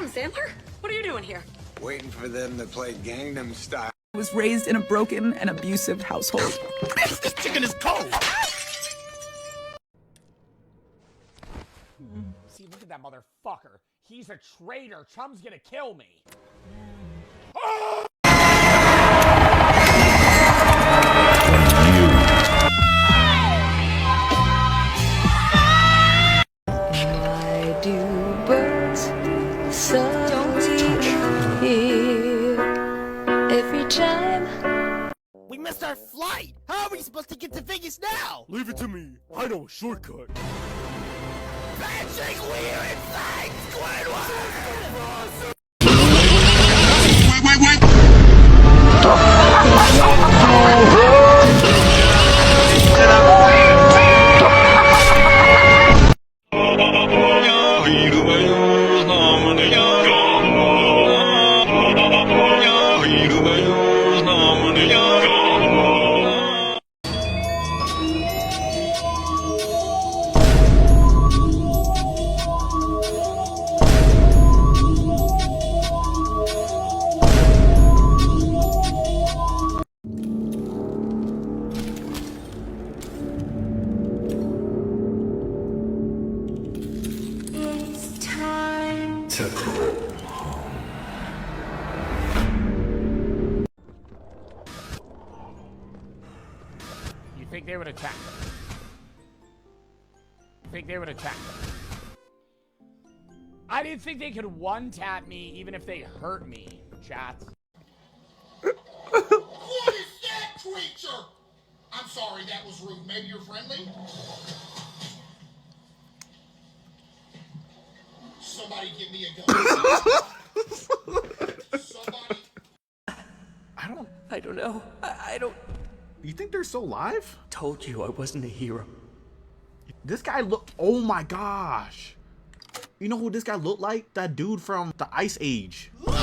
Adam Sandler? What are you doing here? Waiting for them to play Gangnam Style. I was raised in a broken and abusive household. This chicken is cold! See, look at that motherfucker. He's a traitor. Chum's gonna kill me. Oh! Why do birds suddenly here every time? We missed our flight! How are we supposed to get to Vegas now? Leave it to me. I know a shortcut. Magic weird things, Squidward! To go home. You think they would attack them? You think they would attack them? I didn't think they could one-tap me even if they hurt me, chat. What is that creature? I'm sorry, that was rude. Maybe you're friendly? Somebody give me a gun. Somebody. I don't know. I don't... You think they're still alive? Told you I wasn't a hero. This guy look. Oh my gosh. You know who this guy looked like? That dude from the Ice Age. Blow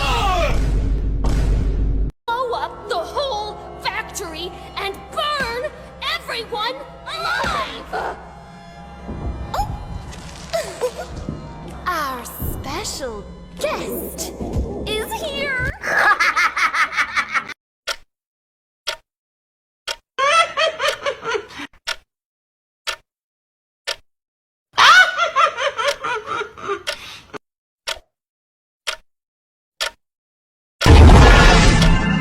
up the whole factory and burn everyone alive! Our special guest is here!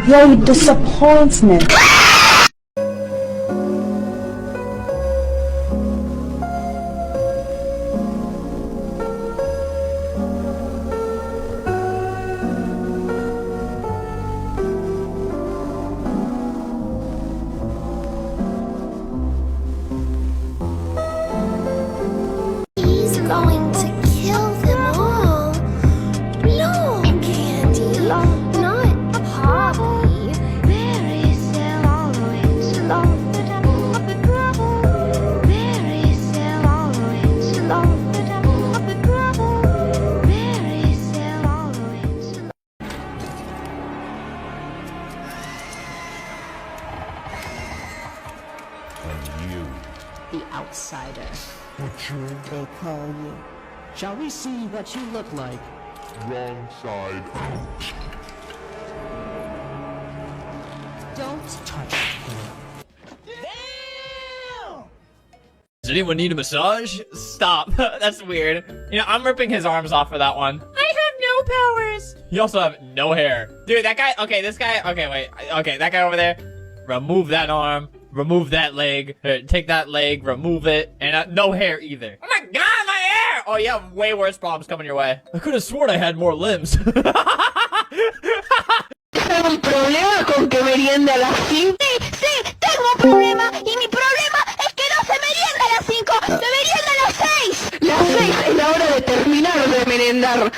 Your disappointment. He's going to kill them all. No, Candy. Not Poppy. Very sad, always love. Very sad, always love. Very sad, always love. And you. The outsider. Butcher. They call you. Shall we see what you look like? Wrong side. Don't touch me. Does anyone need a massage? Stop. That's weird. You know, I'm ripping his arms off for that one. I have no powers. You also have no hair. Dude, that guy, okay, this guy, okay, wait. Okay, that guy over there, remove that arm, remove that leg, take that leg, remove it, and no hair either. Oh my god, my hair! Oh, you have way worse problems coming your way. I could have sworn I had more limbs. ¿Tengo un problema con que merienda a las 5? Sí, tengo un problema. Y mi problema es que no se merienda a las 5. Se merienda a las 6. Las 6 es la hora de terminar de merendar.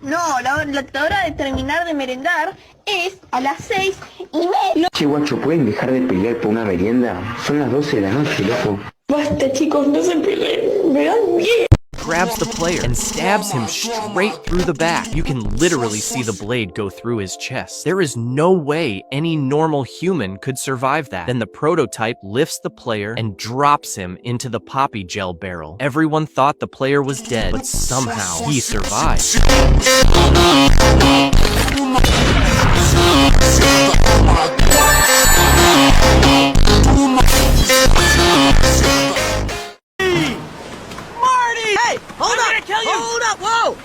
No, la hora de terminar de merendar es a las 6:30. Che, guacho, ¿pueden dejar de pelear por una merienda? Son las 12 de la noche, loco. Basta, chicos, no se peleen. Me dan miedo. grabs the player and stabs him straight through the back. You can literally see the blade go through his chest. There is no way any normal human could survive that. Then the prototype lifts the player and drops him into the poppy gel barrel. Everyone thought the player was dead, but somehow he survived. Hold up! Hold up! Whoa!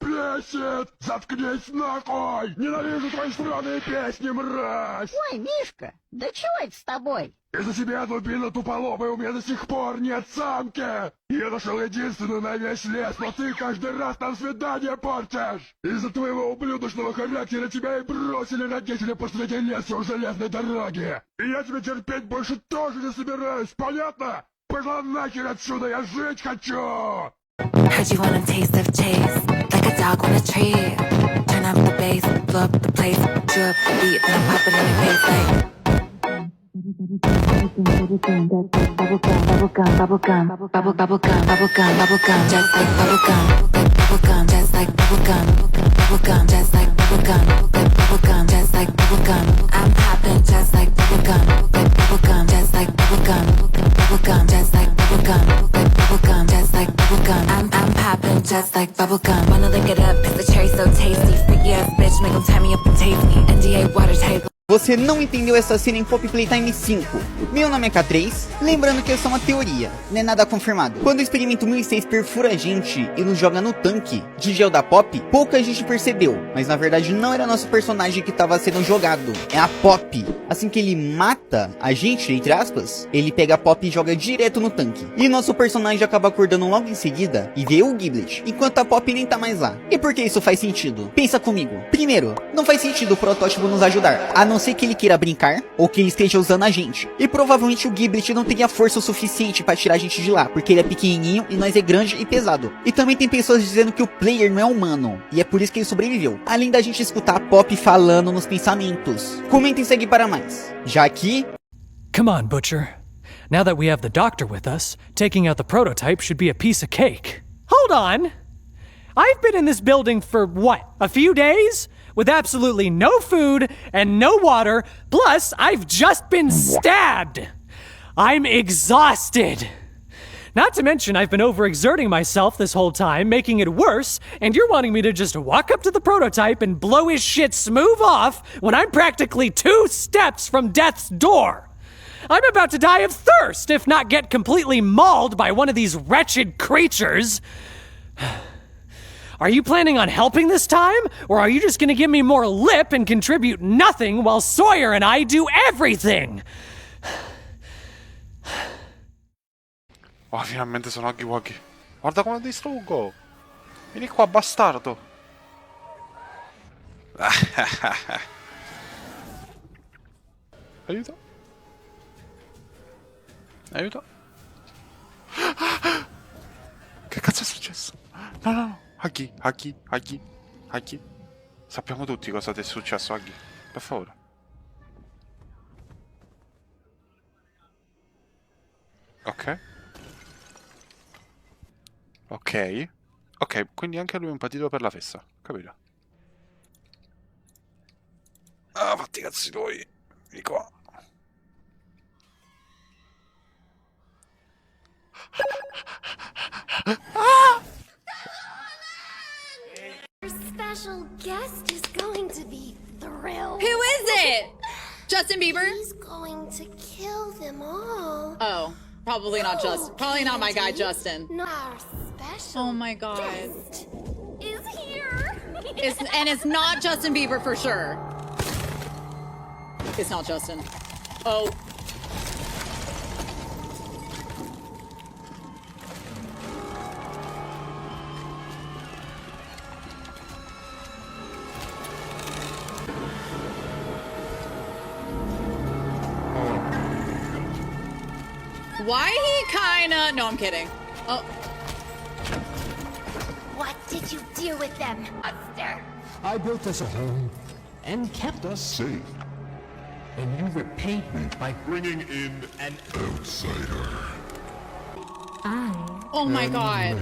Бесит! Заткнись нахуй! Ненавижу твои сраные песни, мразь! Ой, Мишка, да чего это с тобой? Из-за тебя, дубина туполобая, у меня до сих пор нет самки! Я нашел единственную на весь лес, но ты каждый раз там свидание портишь! Из-за твоего ублюдочного характера тебя и бросили родители посреди леса у железной дороги! И я тебя терпеть больше тоже не собираюсь, понятно? Пошла нахер отсюда, я жить хочу! Heard you want a taste of chase, like a dog on a treat. Turn up the bass, blow up the place, chew up the beat, then I'm popping in your face like. Bubblegum, bubblegum, bubblegum, bubblegum, bubblegum, bubblegum, just like bubblegum, like bubblegum, just like bubblegum, bubblegum, just like bubblegum, like bubblegum, just like bubblegum. I'm popping just like bubblegum, like bubblegum, just like bubblegum, bubblegum, just like bubblegum, like bubblegum, just like bubblegum. I'm popping just like bubblegum. Wanna lick it up 'cause the cherry's so tasty. Freaky ass bitch, make 'em tie me up and tape me. NDA watertight. Você não entendeu essa cena em Pop Playtime 5. Meu nome é K3, lembrando que é só uma teoria, não é nada confirmado. Quando o experimento 1006 perfura a gente e nos joga no tanque de gel da Pop, pouca gente percebeu, mas na verdade não era nosso personagem que estava sendo jogado, é a Pop. Assim que ele mata a gente, entre aspas, ele pega a Pop e joga direto no tanque. E nosso personagem acaba acordando logo em seguida e vê o Giblet, enquanto a Pop nem tá mais lá. E por que isso faz sentido? Pensa comigo. Primeiro, não faz sentido o protótipo nos ajudar, a não ser que ele queira brincar ou que ele esteja usando a gente. E provavelmente o Giblet não teria força o suficiente para tirar a gente de lá, porque ele é pequenininho e nós é grande e pesado. E também tem pessoas dizendo que o player não é humano, e é por isso que ele sobreviveu. Além da gente escutar a Pop falando nos pensamentos. Comenta e segue para mais. Já aqui... Come on, Butcher. Now that we have the doctor with us, taking out the prototype should be a piece of cake. Hold on! I've been in this building for, what, a few days? With absolutely no food and no water, plus I've just been stabbed! I'm exhausted! Not to mention I've been overexerting myself this whole time, making it worse, and you're wanting me to just walk up to the prototype and blow his shit smooth off when I'm practically 2 steps from death's door! I'm about to die of thirst, if not get completely mauled by one of these wretched creatures! Are you planning on helping this time? Or are you just gonna give me more lip and contribute nothing while Sawyer and I do everything? Oh, finalmente sono Huggy Wuggy. Guarda come distruggo. Vieni qua, bastardo. Aiuto. Aiuto. Che cazzo è successo? No, no, no. Huggy, Huggy, Huggy, Huggy. Sappiamo tutti cosa ti è successo, Huggy. Per favore. Ok. Ok. Ok, quindi anche lui è un patito per la festa. Capito? Ah, fatti i cazzi tuoi. Vieni qua. Ah! Our special guest is going to be thrilled. Who is it? Justin Bieber? He's going to kill them all. Oh, probably not Justin. Probably not my guy Justin. No, our special oh my god. guest is here. And it's not Justin Bieber for sure. It's not Justin. Oh. Why he kinda... No, I'm kidding. Oh. What did you do with them, monster? I built us a home and kept us safe. And you repaid me by bringing in an outsider. Oh my god.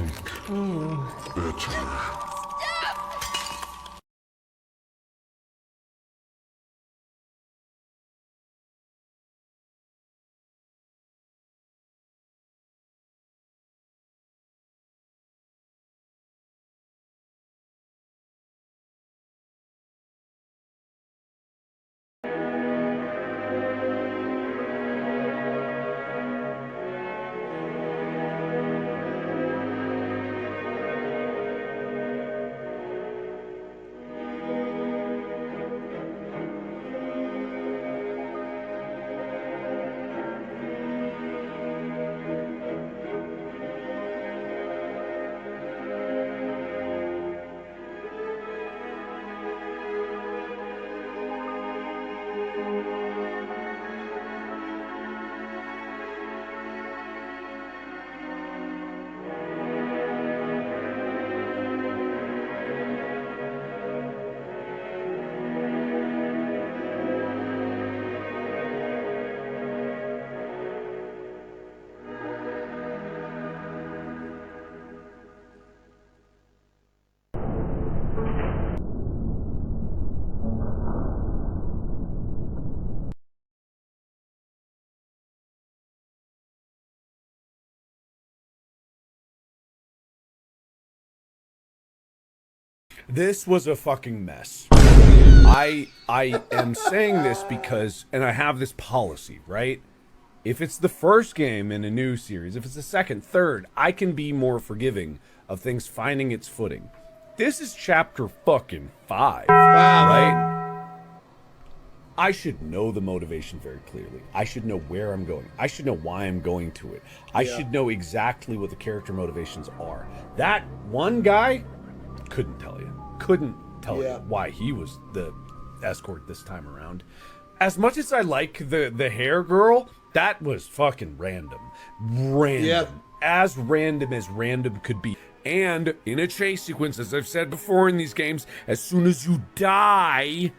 This was a fucking mess. I am saying this because, and I have this policy, right? If it's the first game in a new series, if it's the second, third, I can be more forgiving of things finding its footing. This is chapter fucking 5, right? I should know the motivation very clearly. I should know where I'm going. I should know why I'm going to it. I should know exactly what the character motivations are. That one guy couldn't tell you. Couldn't tell you why he was the escort this time around. As much as I like the hair girl, that was fucking random. As random could be. And in a chase sequence, as I've said before in these games, as soon as you die,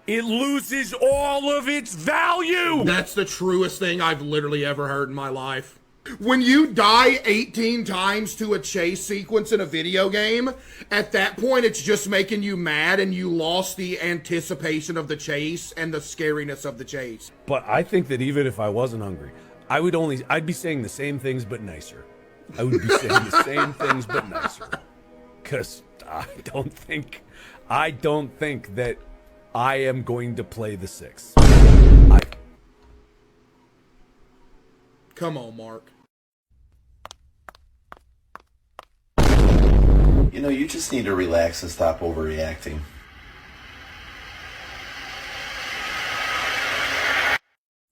it loses all of its value. That's the truest thing I've literally ever heard in my life. When you die 18 times to a chase sequence in a video game, at that point it's just making you mad and you lost the anticipation of the chase and the scariness of the chase. But I think that even if I wasn't hungry, I'd be saying the same things but nicer. I would be saying the same things but nicer. Cause I don't think that I am going to play the 6. Come on, Mark. You know, you just need to relax and stop overreacting.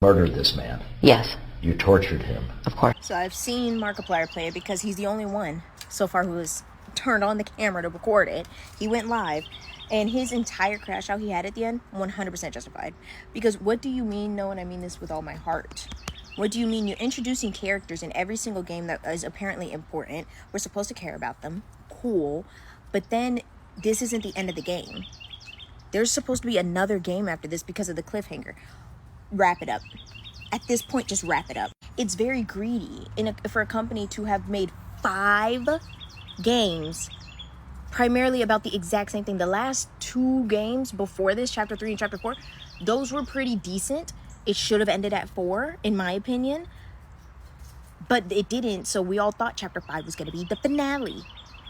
Murdered this man. Yes. You tortured him. Of course. So I've seen Markiplier play it because he's the only one so far who has turned on the camera to record it. He went live, and his entire crash out he had at the end, 100% justified. Because what do you mean, no, and I mean this with all my heart, what do you mean you're introducing characters in every single game that is apparently important? We're supposed to care about them. Cool. But then this isn't the end of the game. There's supposed to be another game after this because of the cliffhanger. Wrap it up. At this point, just wrap it up. It's very greedy for a company to have made 5 games primarily about the exact same thing. The last 2 games before this, chapter 3 and chapter 4, those were pretty decent. It should have ended at 4, in my opinion. But it didn't, so we all thought chapter 5 was going to be the finale.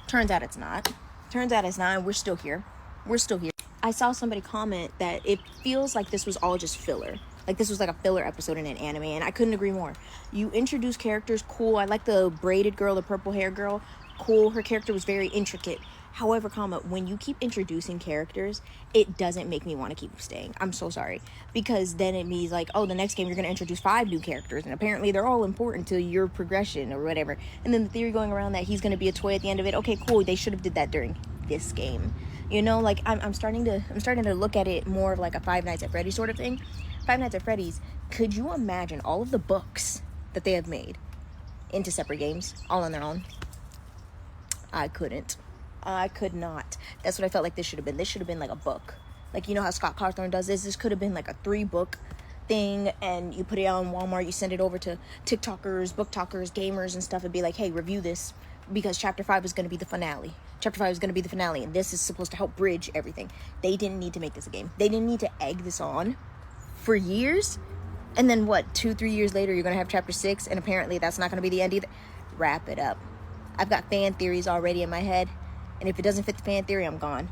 Turns out it's not. Turns out it's not, and we're still here. We're still here. I saw somebody comment that it feels like this was all just filler. Like this was like a filler episode in an anime, and I couldn't agree more. You introduce characters, cool. I like the braided girl, the purple hair girl. Cool, her character was very intricate. However, when you keep introducing characters, it doesn't make me want to keep staying. I'm so sorry. Because then it means like, oh, the next game you're going to introduce 5 new characters, and apparently they're all important to your progression or whatever. And then the theory going around that he's going to be a toy at the end of it. Okay, cool. They should have did that during this game. You know, like I'm starting to look at it more of like a Five Nights at Freddy's sort of thing. Five Nights at Freddy's, could you imagine all of the books that they have made into separate games, all on their own? I couldn't. I could not. That's what I felt like this should have been. This should have been like a book. Like, you know how Scott Cawthon does this? This could have been like a 3-book thing and you put it on Walmart, you send it over to TikTokers, book talkers, gamers and stuff, and be like, hey, review this because chapter 5 is going to be the finale. Chapter 5 is going to be the finale, and this is supposed to help bridge everything. They didn't need to make this a game. They didn't need to egg this on for years, and then what, 2-3 years later, you're going to have chapter 6, and apparently that's not going to be the end either. Wrap it up. I've got fan theories already in my head, and if it doesn't fit the fan theory, I'm gone.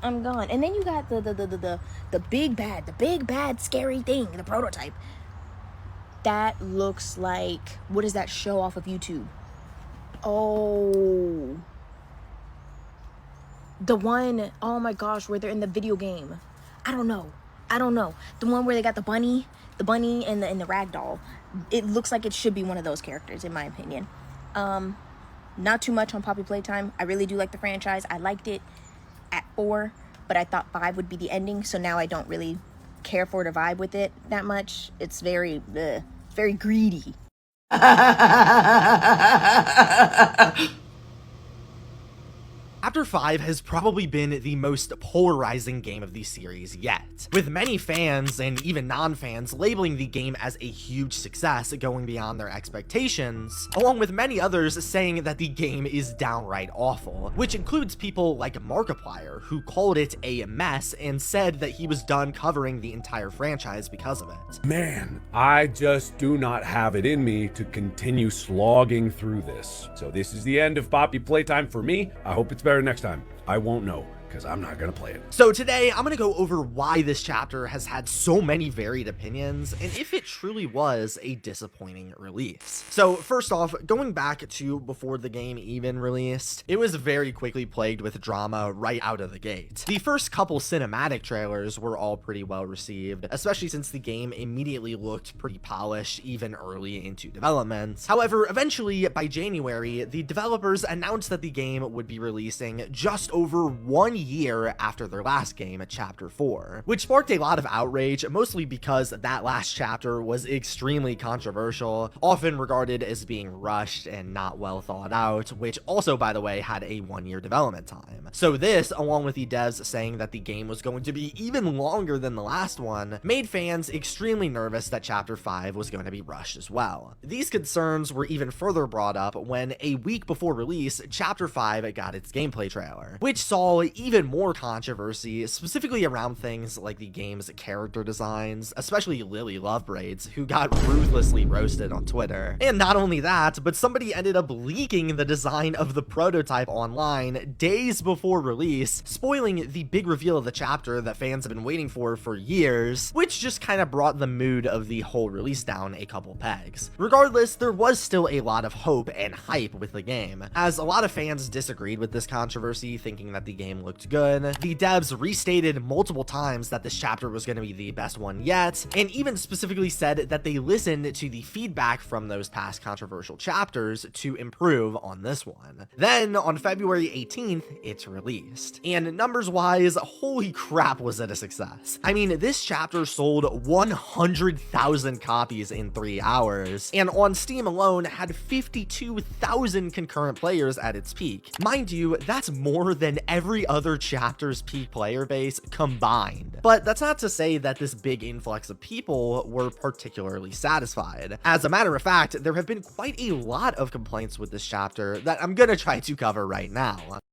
I'm gone. And then you got the big bad scary thing, the prototype. That looks like, what is that show off of YouTube? Oh, the one, oh my gosh, where they're in the video game. I don't know. The one where they got the bunny and the rag doll. It looks like it should be one of those characters, in my opinion. Not too much on Poppy Playtime. I really do like the franchise. I liked it at 4, but I thought 5 would be the ending, so now I don't really care for to vibe with it that much. It's very greedy. Chapter 5 has probably been the most polarizing game of the series yet, with many fans and even non-fans labeling the game as a huge success going beyond their expectations, along with many others saying that the game is downright awful, which includes people like Markiplier, who called it a mess and said that he was done covering the entire franchise because of it. Man, I just do not have it in me to continue slogging through this. So this is the end of Poppy Playtime for me. I hope it's better next time. I won't know, because I'm not gonna play it. So today, I'm gonna go over why this chapter has had so many varied opinions, and if it truly was a disappointing release. So first off, going back to before the game even released, it was very quickly plagued with drama right out of the gate. The first couple cinematic trailers were all pretty well received, especially since the game immediately looked pretty polished even early into development. However, eventually, by January, the developers announced that the game would be releasing just over 1 year after their last game at Chapter 4, which sparked a lot of outrage, mostly because that last chapter was extremely controversial, often regarded as being rushed and not well thought out, which also, by the way, had a 1-year development time. So this, along with the devs saying that the game was going to be even longer than the last one, made fans extremely nervous that Chapter 5 was going to be rushed as well. These concerns were even further brought up when, a week before release, Chapter 5 got its gameplay trailer, which saw even more controversy, specifically around things like the game's character designs, especially Lily Lovebraids, who got ruthlessly roasted on Twitter. And not only that, but somebody ended up leaking the design of the prototype online days before release, spoiling the big reveal of the chapter that fans have been waiting for years, which just kind of brought the mood of the whole release down a couple pegs. Regardless, there was still a lot of hope and hype with the game, as a lot of fans disagreed with this controversy, thinking that the game looked good. The devs restated multiple times that this chapter was going to be the best one yet, and even specifically said that they listened to the feedback from those past controversial chapters to improve on this one. Then, on February 18th, it's released. And numbers-wise, holy crap was it a success. I mean, this chapter sold 100,000 copies in 3 hours, and on Steam alone had 52,000 concurrent players at its peak. Mind you, that's more than every other chapter's peak player base combined. But that's not to say that this big influx of people were particularly satisfied. As a matter of fact, there have been quite a lot of complaints with this chapter that I'm gonna try to cover right now.